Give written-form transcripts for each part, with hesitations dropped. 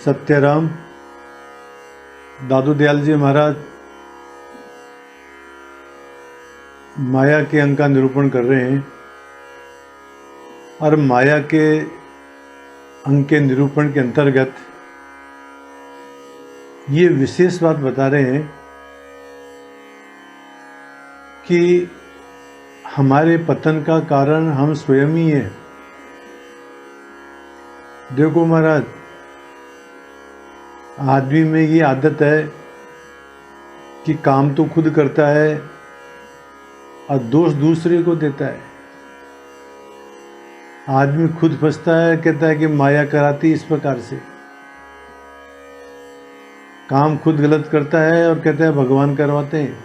सत्यराम दादू दयाल जी महाराज माया के अंग का निरूपण कर रहे हैं और माया के अंग के निरूपण के अंतर्गत ये विशेष बात बता रहे हैं कि हमारे पतन का कारण हम स्वयं ही हैं। देखो महाराज, आदमी में ये आदत है कि काम तो खुद करता है और दोष दूसरे को देता है। आदमी खुद फंसता है, कहता है कि माया कराती इस प्रकार से। काम खुद गलत करता है और कहता है भगवान करवाते हैं।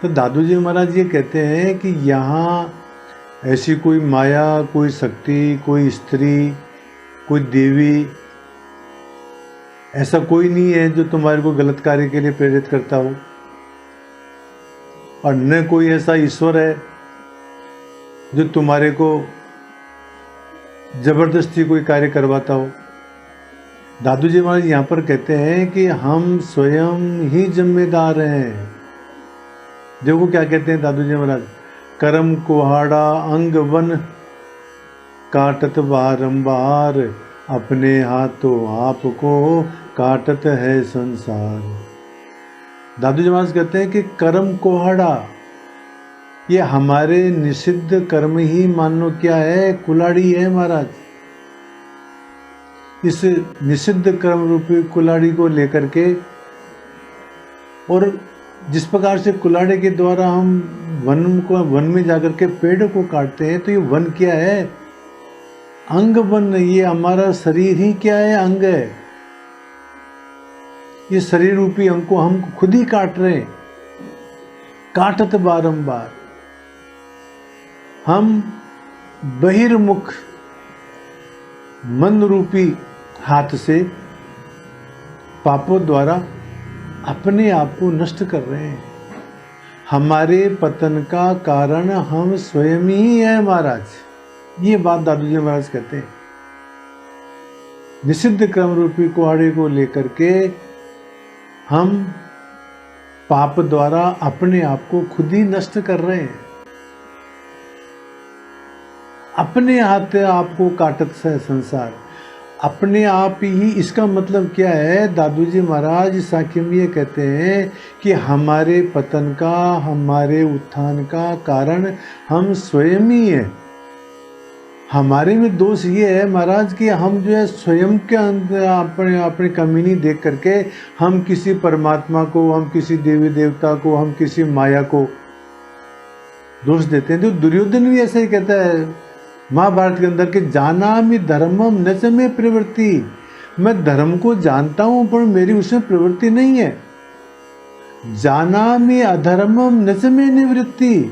तो दादू जी महाराज ये कहते हैं कि यहाँ ऐसी कोई माया, कोई शक्ति, कोई स्त्री, कोई देवी, ऐसा कोई नहीं है जो तुम्हारे को गलत कार्य के लिए प्रेरित करता हो, और न कोई ऐसा ईश्वर है जो तुम्हारे को जबरदस्ती कोई कार्य करवाता हो। दादू जी महाराज यहाँ पर कहते हैं कि हम स्वयं ही जिम्मेदार हैं। देखो क्या कहते हैं दादू जी महाराज, करम कुहाड़ा अंग वन काटत बारंबार, अपने हाथों आपको काटत है संसार। दादू जी महाराज कहते हैं कि कर्म कुहाड़ा, ये हमारे निषिद्ध कर्म ही मानो क्या है, कुलाड़ी है महाराज। इस निषिद्ध कर्म रूपी कुलाड़ी को लेकर के, और जिस प्रकार से कुलाड़ी के द्वारा हम वन में जाकर के पेड़ को काटते हैं, तो ये वन क्या है, अंग वन। ये हमारा शरीर ही क्या है, अंग है। ये शरीर रूपी अंग को हम खुद ही काट रहे हैं, काटत बारंबार। हम बहिर्मुख मन रूपी हाथ से पापों द्वारा अपने आप को नष्ट कर रहे हैं। हमारे पतन का कारण हम स्वयं ही है महाराज। ये बात दादू जी महाराज कहते हैं। निषिद्ध क्रम रूपी कुहाड़े को लेकर के हम पाप द्वारा अपने आप को खुद ही नष्ट कर रहे हैं। अपने हाथ आपको काटत है संसार, अपने आप ही। इसका मतलब क्या है, दादू जी महाराज साखी में ये कहते हैं कि हमारे पतन का, हमारे उत्थान का कारण हम स्वयं ही हैं। हमारे में दोष ये है महाराज कि हम जो है स्वयं के अंदर अपनी कमी नहीं देख करके हम किसी परमात्मा को, हम किसी देवी देवता को, हम किसी माया को दोष देते हैं। तो दुर्योधन भी ऐसा ही कहता है महाभारत के अंदर कि जानामि धर्मम न च मे प्रवृत्ति, मैं धर्म को जानता हूं पर मेरी उसमें प्रवृत्ति नहीं है। जानामि अधर्मम न च मे निवृत्ति,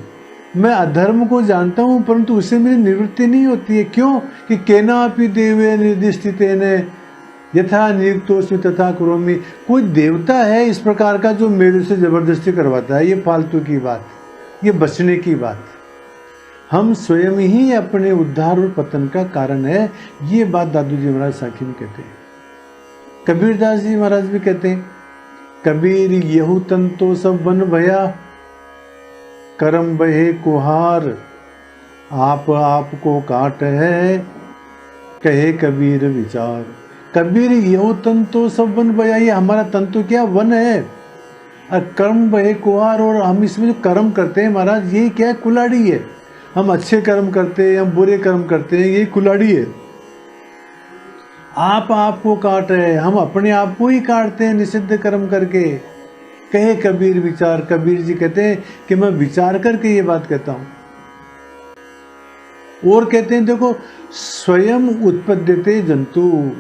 मैं अधर्म को जानता हूं परंतु उससे मेरी निवृत्ति नहीं होती है। क्यों कि केनापि देवे निर्दिष्टितेन यथा नियुक्तोस्मि तथा करोमि। कोई देवता है इस प्रकार का जो मेरे से जबरदस्ती करवाता है। ये फालतू की बात, ये बचने की बात। हम स्वयं ही अपने उद्धार और पतन का कारण है। ये बात दादू जी महाराज साखी में कहते हैं। कबीरदास जी महाराज भी कहते हैं, कबीर यहू तन तो सब वन भया, करम बहे कुहार, आप आपको काट है कहे कबीर विचार। कबीर यहू तन तो सब वन भया, ये हमारा तन तो क्या वन है, और कर्म बहे कुहार, और हम इसमें जो कर्म करते हैं महाराज ये क्या है, कुलाड़ी है। हम अच्छे कर्म करते हैं, हम बुरे कर्म करते हैं, ये कुलाड़ी है। आप आपको काट रहे हैं, हम अपने आप को ही काटते हैं निषिद्ध कर्म करके। कहे कबीर विचार, कबीर जी कहते हैं कि मैं विचार करके ये बात कहता हूं। और कहते हैं देखो, स्वयं उत्पद्यते जंतु,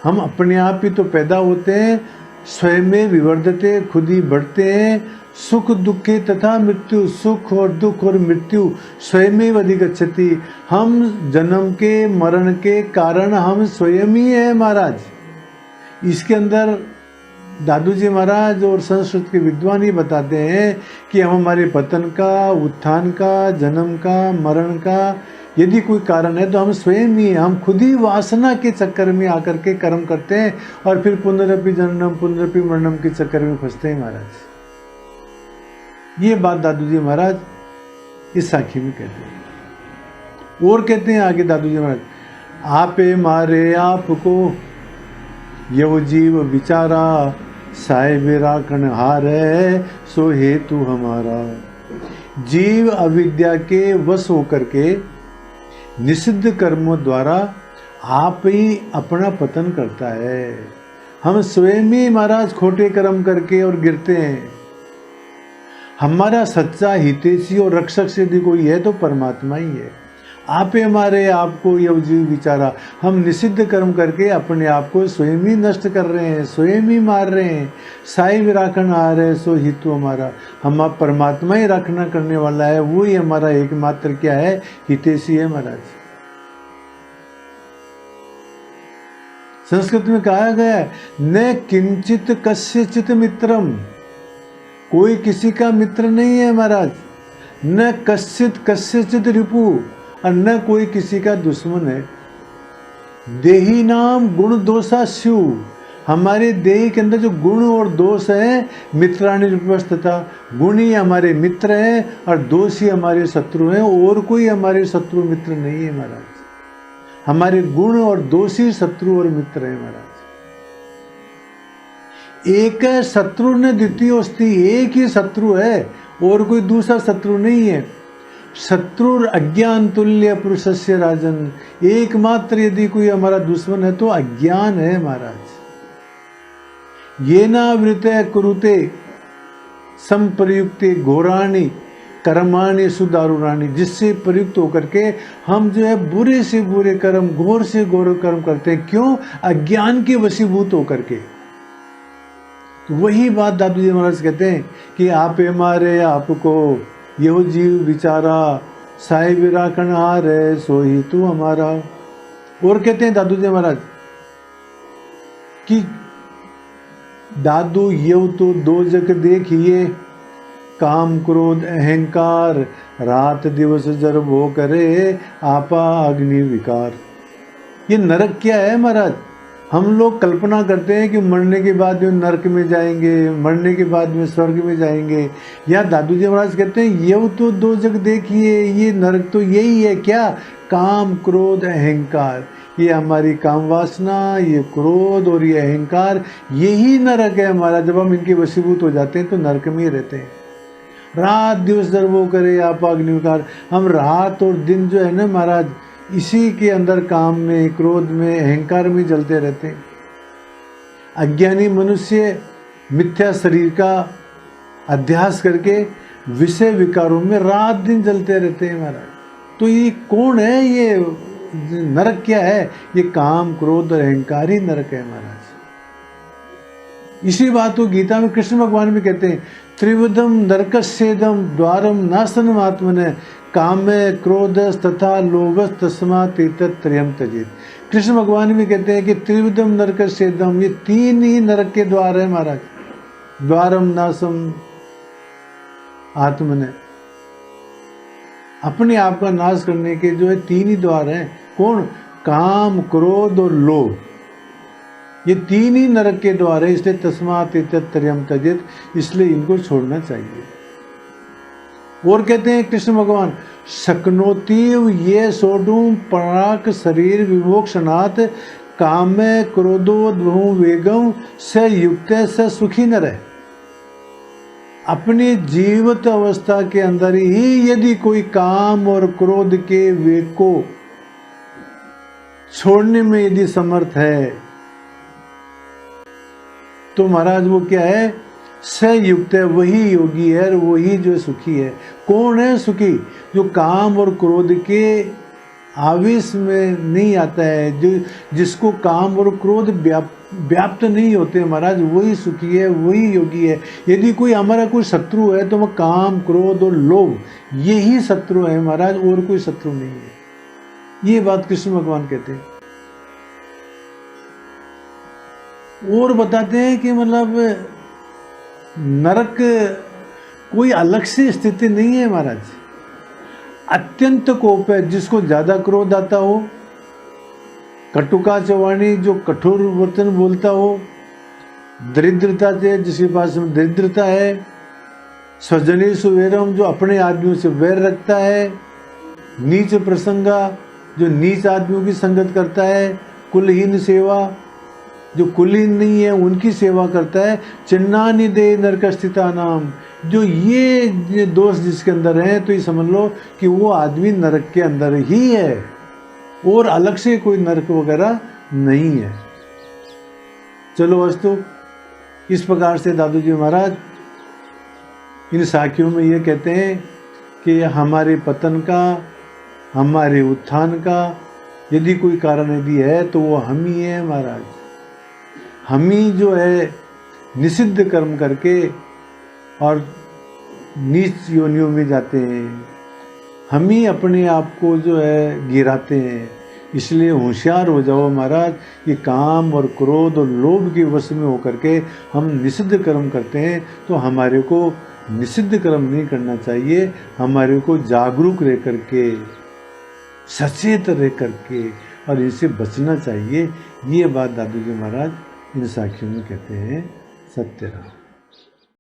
हम अपने आप ही तो पैदा होते हैं, स्वयं में विवर्धते, खुद ही बढ़ते हैं। सुख दुखे तथा मृत्यु, सुख और दुख और मृत्यु स्वयं में अधिगच्छति। हम जन्म के मरण के कारण हम स्वयं ही हैं महाराज। इसके अंदर दादू जी महाराज और संस्कृत के विद्वान ही बताते हैं कि हम हमारे पतन का, उत्थान का, जन्म का, मरण का, यदि कोई कारण है तो हम स्वयं ही, हम खुद ही वासना के चक्कर में आकर के कर्म करते हैं और फिर पुनरपि जननम पुनरपि मरणम के चक्कर में फंसते हैं महाराज। ये बात दादू जी महाराज इस साखी में कहते हैं। और कहते हैं आगे दादू जी महाराज, आपे मारे आपको यव जीव विचारा, साहेब राखण हारे सो हेतु हमारा। जीव अविद्या के वश होकर के निषिद्ध कर्मों द्वारा आप ही अपना पतन करता है। हम स्वयं ही महाराज खोटे कर्म करके और गिरते हैं। हमारा सच्चा हितैषी और रक्षक यदि कोई है तो परमात्मा ही है। आप हमारे आपको यव जीव विचारा, हम निषिद्ध कर्म करके अपने आप को स्वयं ही नष्ट कर रहे हैं, स्वयं ही मार रहे हैं। साई विराखण आ रहे सो हितु हमारा, हम आप परमात्मा ही रखना करने वाला है, वो ही हमारा एकमात्र क्या है, हितैषी है महाराज। संस्कृत में कहा गया है, न किंचित कस्यचित मित्रम, कोई किसी का मित्र नहीं है महाराज। न कस्यचित कस्यचित रिपु, और न कोई किसी का दुश्मन है। देही नाम गुण दोषा स्यु, हमारे देह के अंदर जो गुण और दोष है, मित्राणि विपस्तथा, गुण ही हमारे मित्र हैं और दोष ही हमारे शत्रु हैं। और कोई हमारे शत्रु मित्र नहीं है महाराज। हमारे गुण और दोष ही शत्रु और मित्र है महाराज। एक शत्रु न द्वितीय अस्ति, एक ही शत्रु है और कोई दूसरा शत्रु नहीं है। शत्रु अज्ञान तुल्य पुरुषस्य राजन, एकमात्र यदि कोई हमारा दुश्मन है तो अज्ञान है महाराज। ये ना वृत्य कुरुते संप्रयुक्ते घोराणी कर्माणि सुदारुणानि, जिससे प्रयुक्त होकर के हम जो है बुरे से बुरे कर्म, घोर से घोर कर्म करते हैं। क्यों? अज्ञान के वशीभूत होकर के। तो वही बात दादू जी महाराज कहते हैं कि आप हमारे आपको यह जीव विचारा, साई विराखण हारे सो ही तू हमारा। और कहते हैं दादू जी महाराज कि दादू यव तो दो जग देखिए, काम क्रोध अहंकार, रात दिवस जर वो करे आपा अग्नि विकार। ये नरक क्या है महाराज? हम लोग कल्पना करते हैं कि मरने के बाद में नरक में जाएंगे, मरने के बाद में स्वर्ग में जाएंगे। या दादू जी महाराज कहते हैं यव तो दो जग देखिए, ये नरक तो यही है क्या? काम क्रोध अहंकार, ये हमारी काम वासना, ये क्रोध और ये अहंकार, यही नरक है हमारा। जब हम इनके वशीभूत हो जाते हैं तो नरक में ही रहते हैं। रात दिवस जर वो करे आप अग्नि विकार, हम रात और दिन जो है ना महाराज, इसी के अंदर काम में, क्रोध में, अहंकार में जलते रहते हैं। अज्ञानी मनुष्य मिथ्या शरीर का अध्यास करके विषय विकारों में रात दिन जलते रहते हैं महाराज। तो ये कौन है? ये नरक क्या है? ये काम क्रोध और अहंकार ही नरक है महाराज। इसी बात को गीता में कृष्ण भगवान भी कहते हैं, त्रिविधम नरकस्येदम द्वारम नाशनम आत्मने, कामे क्रोध तथा लोभस तस्मात् एतत्त्रयम् त्यजेत्। कृष्ण भगवान भी कहते हैं कि त्रिविधम नरकस्येदम, ये तीन ही नरक के द्वार है महाराज। द्वारम नाशम आत्मने, अपने आप का नाश करने के जो है तीन ही द्वार हैं। कौन? काम क्रोध और लोभ, ये तीन ही नरक के द्वार है। इसलिए तस्मात् एतत्त्रयम् त्यजेत्, इसलिए इनको छोड़ना चाहिए। और कहते हैं कृष्ण भगवान, शक्नोतीव ये सोडुम पराक शरीर विमोक्षणात् कामे क्रोधोद्भव वेगम स युक्त स सुखी न रहे। अपनी जीवित अवस्था के अंदर ही यदि कोई काम और क्रोध के वेग को छोड़ने में यदि समर्थ है तो महाराज वो क्या है? सयुक्त है, वही योगी है और वही जो सुखी है। कौन है सुखी? जो काम और क्रोध के आवेश में नहीं आता है, जो जिसको काम और क्रोध व्याप्त नहीं होते महाराज, वही सुखी है, वही योगी है। यदि कोई हमारा कोई शत्रु है तो वह काम क्रोध और लोभ, यही शत्रु है महाराज, और कोई शत्रु नहीं है। ये बात कृष्ण भगवान कहते हैं। और बताते हैं कि मतलब नरक कोई अलग से स्थिति नहीं है महाराज। अत्यंत कोप है, जिसको ज़्यादा क्रोध आता हो, कटुका चवाणी जो कठोर वचन बोलता हो, दरिद्रता से जिसके पास में दरिद्रता है, स्वजनी सुवेरम जो अपने आदमियों से वैर रखता है, नीच प्रसंगा जो नीच आदमियों की संगत करता है, कुलहीन सेवा जो कुलीन नहीं है उनकी सेवा करता है, चिन्नानि दे नरक स्थिता नाम जो ये दोष जिसके अंदर है, तो ये समझ लो कि वो आदमी नरक के अंदर ही है और अलग से कोई नरक वगैरह नहीं है। चलो वस्तु इस प्रकार से दादू जी महाराज इन साखियों में ये कहते हैं कि हमारे पतन का, हमारे उत्थान का यदि कोई कारण यदि है तो वो हम ही है महाराज। हम ही जो है निषिद्ध कर्म करके और नीच योनियों में जाते हैं, हम ही अपने आप को जो है गिराते हैं। इसलिए होशियार हो जाओ महाराज कि काम और क्रोध और लोभ के वश में होकर के हम निषिद्ध कर्म करते हैं, तो हमारे को निषिद्ध कर्म नहीं करना चाहिए, हमारे को जागरूक रह करके, सचेत रह करके और इनसे बचना चाहिए। ये बात दादू जी महाराज इन साखियों में कहते हैं। सत्य राम।